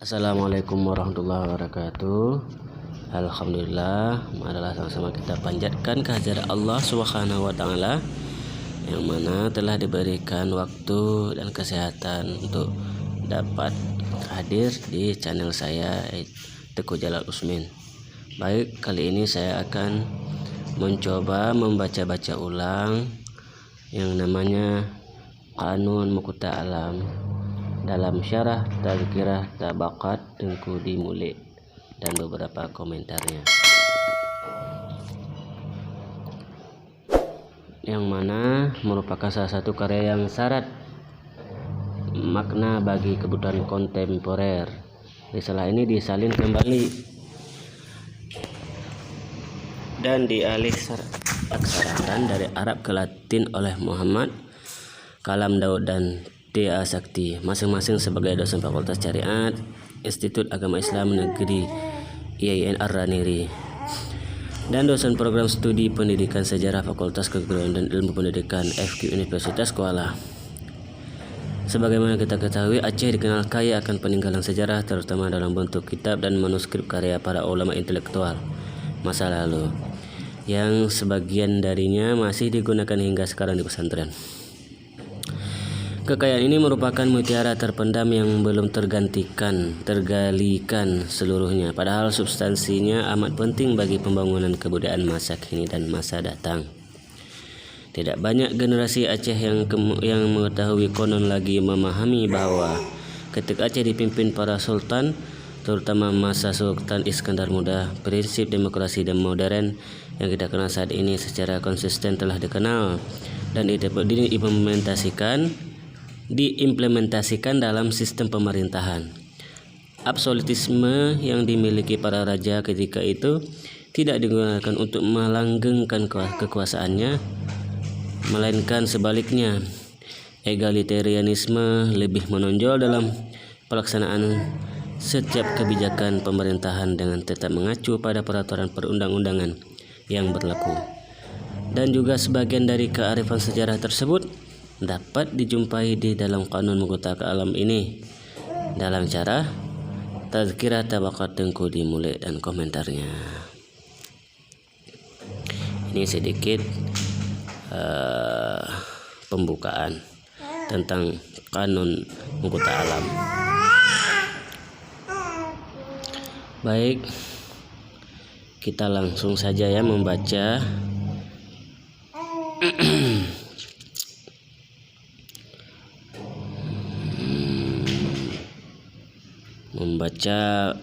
Assalamualaikum warahmatullahi wabarakatuh. Alhamdulillah, marilah sama-sama kita panjatkan kehadirat Allah Subhanahu wa taala yang mana telah diberikan waktu dan kesehatan untuk dapat hadir di channel saya Teguh Jalal Usmin. Baik, kali ini saya akan mencoba membaca-baca ulang yang namanya Qanun Muqta Alam dalam syarah Tazkirah Tabaqat Tengku di Mulik dan beberapa komentarnya, yang mana merupakan salah satu karya yang syarat makna bagi kebutuhan kontemporer. Risalah ini disalin kembali dan dialih aksarakan dari Arab ke Latin oleh Muhammad Kalam Daud dan D.A. Sakti, masing-masing sebagai dosen Fakultas Syariat Institut Agama Islam Negeri IAIN Ar-Raniri dan dosen program studi pendidikan sejarah Fakultas Keguruan dan Ilmu Pendidikan FQ Universitas Kuala. Sebagaimana kita ketahui, Aceh dikenal kaya akan peninggalan sejarah, terutama dalam bentuk kitab dan manuskrip karya para ulama intelektual masa lalu, yang sebagian darinya masih digunakan hingga sekarang di pesantren. Kekayaan ini merupakan mutiara terpendam yang belum tergalikan seluruhnya, padahal substansinya amat penting bagi pembangunan kebudayaan masa kini dan masa datang. Tidak banyak generasi Aceh yang mengetahui, konon lagi memahami bahwa ketika Aceh dipimpin para sultan, terutama masa Sultan Iskandar Muda, prinsip demokrasi dan modern yang kita kenal saat ini secara konsisten telah dikenal dan diimplementasikan dalam sistem pemerintahan. Absolutisme yang dimiliki para raja ketika itu tidak digunakan untuk melanggengkan kekuasaannya, melainkan sebaliknya. Egalitarianisme lebih menonjol dalam pelaksanaan setiap kebijakan pemerintahan dengan tetap mengacu pada peraturan perundang-undangan yang berlaku. Dan juga sebagian dari kearifan sejarah tersebut dapat dijumpai di dalam Qanun Muqta Alam ini dalam cara Tazkirah Tabaqat Tengku di Mulik dan komentarnya. Ini sedikit pembukaan tentang Qanun Muqta Alam. Baik, kita langsung saja ya membaca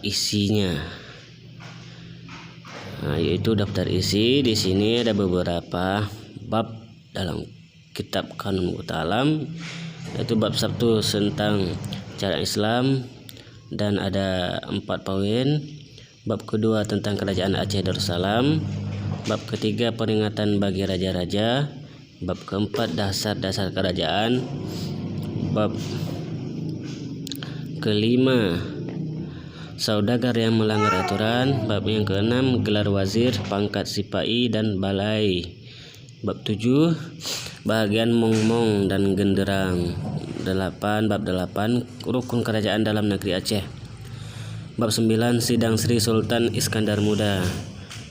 isinya. Yaitu daftar isi. Di sini ada beberapa bab dalam kitab Qanun Muqta Alam, yaitu bab 1 tentang cara Islam dan ada 4 poin. Bab kedua tentang kerajaan Aceh Darussalam. Bab ketiga peringatan bagi raja-raja. Bab keempat dasar-dasar kerajaan. Bab kelima saudagar yang melanggar aturan. Bab yang keenam gelar wazir, pangkat sipai dan balai. Bab 7 bahagian mong-mong dan genderang. Bab 8 rukun kerajaan dalam negeri Aceh. Bab 9 sidang Sri Sultan Iskandar Muda.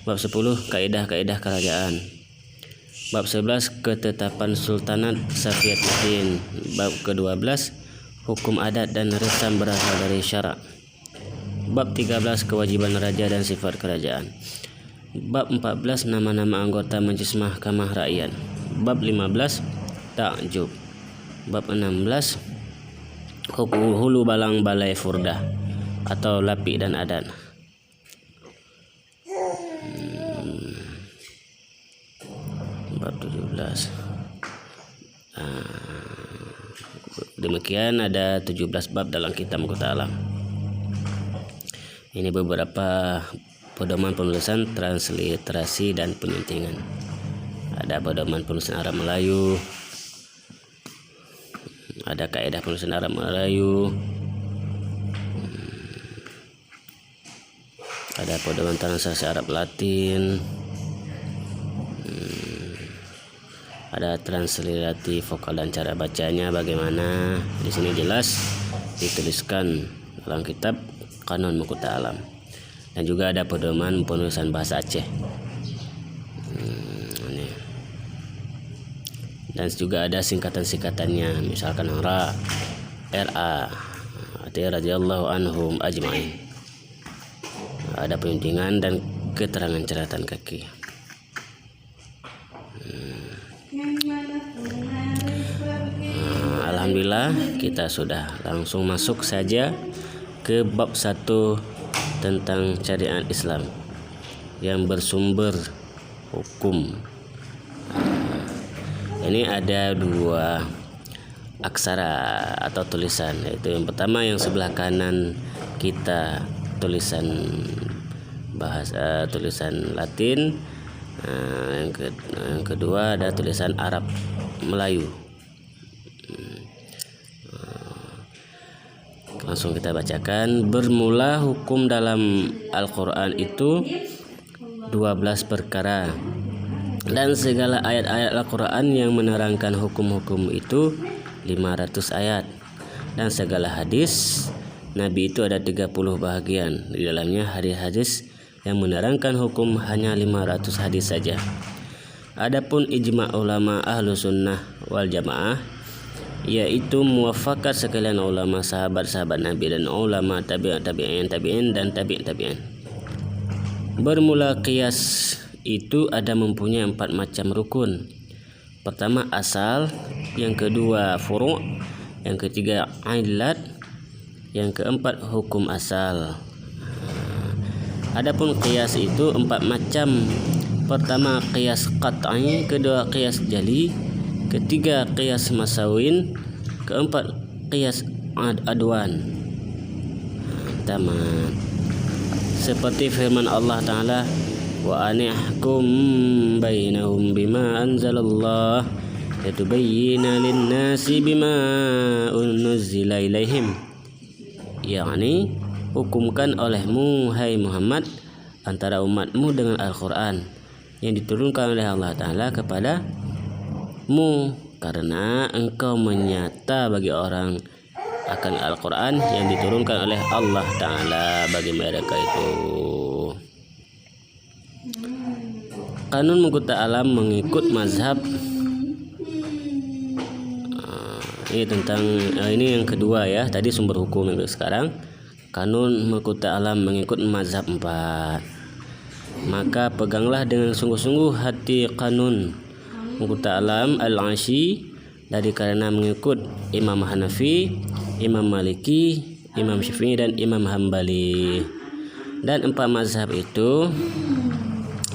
Bab 10 kaidah-kaidah kerajaan. Bab 11 ketetapan Sultanat Safiatuddin. Bab ke-12 hukum adat dan resam berasal dari syarak. Bab 13 kewajiban raja dan sifat kerajaan. Bab 14 nama-nama anggota Majelis Mahkamah Rakyat. Bab 15 takjub. Bab 16 hulu balang balai furdah atau lapi dan adan. Bab 17. Demikian ada 17 bab dalam kitab Muqta Alam. Ini beberapa pedoman penulisan, transliterasi dan penyuntingan. Ada pedoman penulisan Arab Melayu, ada kaidah penulisan Arab Melayu, ada pedoman translasi Arab Latin, ada transliterasi vokal dan cara bacanya bagaimana. Di sini jelas dituliskan dalam kitab Kanun Mahkota Alam. Dan juga ada pedoman penulisan bahasa Aceh. Ini. Dan juga ada singkatan-singkatannya, misalkan RA, radhiyallahu anhum ajma'in. Ada penyuntingan dan keterangan catatan kaki. Alhamdulillah, kita sudah langsung masuk saja ke bab 1 tentang syariat Islam yang bersumber hukum. Ini ada 2 aksara atau tulisan, yaitu yang pertama yang sebelah kanan kita tulisan bahasa tulisan Latin, yang kedua ada tulisan Arab Melayu. Langsung kita bacakan. Bermula hukum dalam Al-Quran itu 12 perkara, dan segala ayat-ayat Al-Quran yang menerangkan hukum-hukum itu 500 ayat, dan segala hadis Nabi itu ada 30 bahagian. Di dalamnya hadis-hadis yang menerangkan hukum hanya 500 hadis saja. Adapun ijma' ulama ahlu sunnah wal jamaah, yaitu muwafakat sekalian ulama sahabat-sahabat Nabi dan ulama tabi'in dan tabi'in. Bermula qiyas itu ada mempunyai 4 macam rukun. Pertama asal, yang kedua furu', yang ketiga illat, yang keempat hukum asal. Adapun qiyas itu 4 macam. Pertama qiyas qat'i, kedua qiyas jali, ketiga qiyas masawin, keempat qiyas adwan. Tamat. Seperti firman Allah Ta'ala, wa anihkum bainahum bima anzalallah litubayyina lin-nasi bima unzila ilaihim. yakni hukumkan olehmu hai Muhammad antara umatmu dengan Al-Quran yang diturunkan oleh Allah Ta'ala kepadamu, karena engkau menyata bagi orang akan Al-Quran yang diturunkan oleh Allah Ta'ala bagi mereka itu. Kanun Mahkota Alam mengikut mazhab. Ini tentang ini yang kedua ya. Tadi sumber hukum, yang sekarang Kanun Mahkota Alam mengikut mazhab 4. Maka peganglah dengan sungguh-sungguh hati Kanun Mahkota Alam Al-Ashi, dari karena mengikut Imam Hanafi, Imam Maliki, Imam Syafi'i dan Imam Hambali. Dan 4 mazhab itu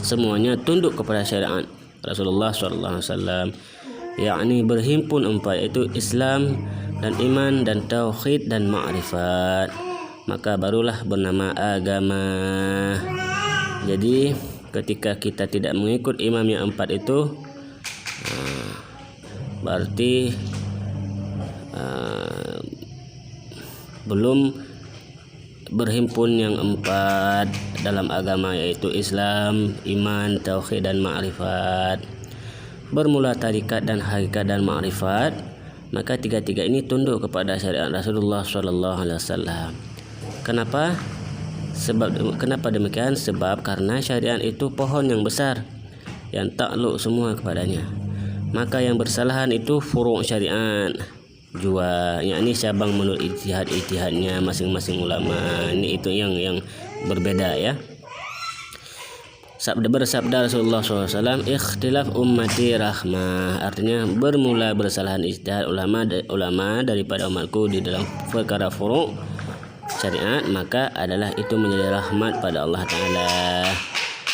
semuanya tunduk kepada syariat Rasulullah SAW, yakni berhimpun 4, yaitu Islam dan iman dan tauhid dan ma'rifat, maka barulah bernama agama. Jadi ketika kita tidak mengikut imam yang 4 itu, berarti belum berhimpun yang 4 dalam agama, yaitu Islam, iman, tauhid dan ma'rifat. Bermula tarikat dan hakikat dan ma'rifat, maka 3 ini tunduk kepada syariat Rasulullah SAW. Kenapa demikian? Sebab karena syariat itu pohon yang besar yang takluk semua kepadanya. Maka yang bersalahan itu furu' syariat jua, yakni cabang menurut ijtihadnya masing-masing ulama. Ini itu yang berbeda ya. Bersabda Rasulullah SAW, ikhtilaf ummati rahmah, artinya bermula bersalahan ijtihad ulama daripada umatku di dalam perkara furu' syariat, maka adalah itu menjadi rahmat pada Allah Ta'ala.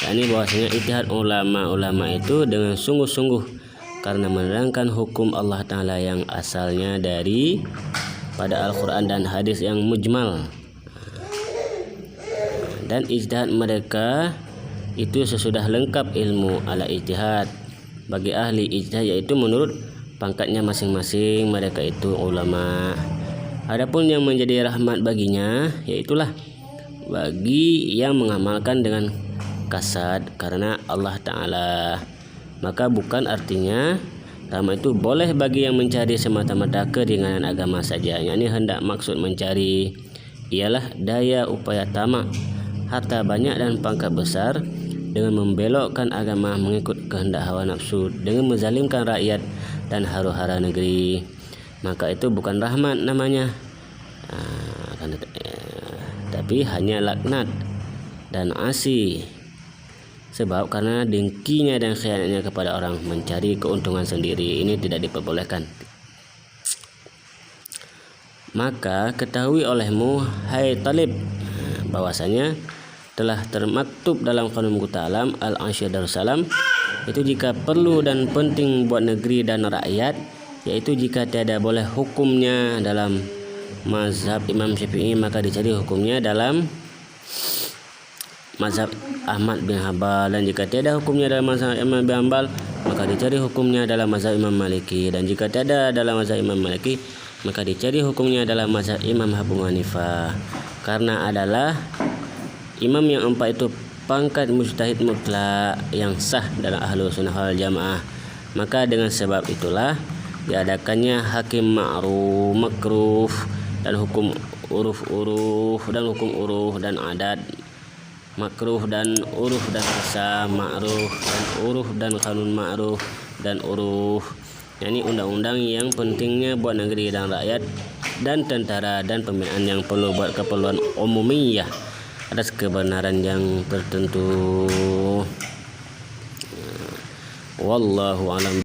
Ini bahwasanya ijtihad ulama itu dengan sungguh-sungguh karena menerangkan hukum Allah Ta'ala yang asalnya dari pada Al-Quran dan hadis yang mujmal. Dan ijtihad mereka itu sesudah lengkap ilmu ala ijtihad bagi ahli ijtihad, yaitu menurut pangkatnya masing-masing mereka itu ulama. Adapun yang menjadi rahmat baginya, yaitulah bagi yang mengamalkan dengan kasad karena Allah Ta'ala. Maka bukan artinya rahmat itu boleh bagi yang mencari semata-mata keringanan agama saja. Ini hendak maksud mencari ialah daya upaya tamak, harta banyak dan pangkat besar, dengan membelokkan agama mengikut kehendak hawa nafsu, dengan menzalimkan rakyat dan huru-hara negeri, maka itu bukan rahmat namanya, tapi hanya laknat dan asi. Sebab karena dengkinya dan khianatnya kepada orang, mencari keuntungan sendiri, ini tidak diperbolehkan. Maka ketahui olehmu, hai Talib, bahwasanya telah termaktub dalam Qanun Mughta Alam Al-Ansyir Darussalam, itu jika perlu dan penting buat negeri dan rakyat, yaitu jika tiada boleh hukumnya dalam mazhab Imam Syafi'i, maka dicari hukumnya dalam mazhab Ahmad bin Hanbal, dan jika tiada hukumnya dalam mazhab Imam bin Hanbal, maka dicari hukumnya dalam mazhab Imam Maliki, dan jika tiada dalam mazhab Imam Maliki, maka dicari hukumnya dalam mazhab Imam Abu Hanifah, karena adalah imam yang empat itu pangkat mujtahid mutlak yang sah dalam Ahlus Sunnah wal Jamaah. Maka dengan sebab itulah diadakannya hakim ma'ruf makruh dan hukum uruf dan adat, makruh dan uruf dan kisah, ma'ruf dan uruf dan kanun ma'ruf dan uruf. Ini undang-undang yang pentingnya buat negeri dan rakyat dan tentara dan pembinaan yang perlu buat keperluan umumiyah atas kebenaran yang tertentu. Wallahu a'lam.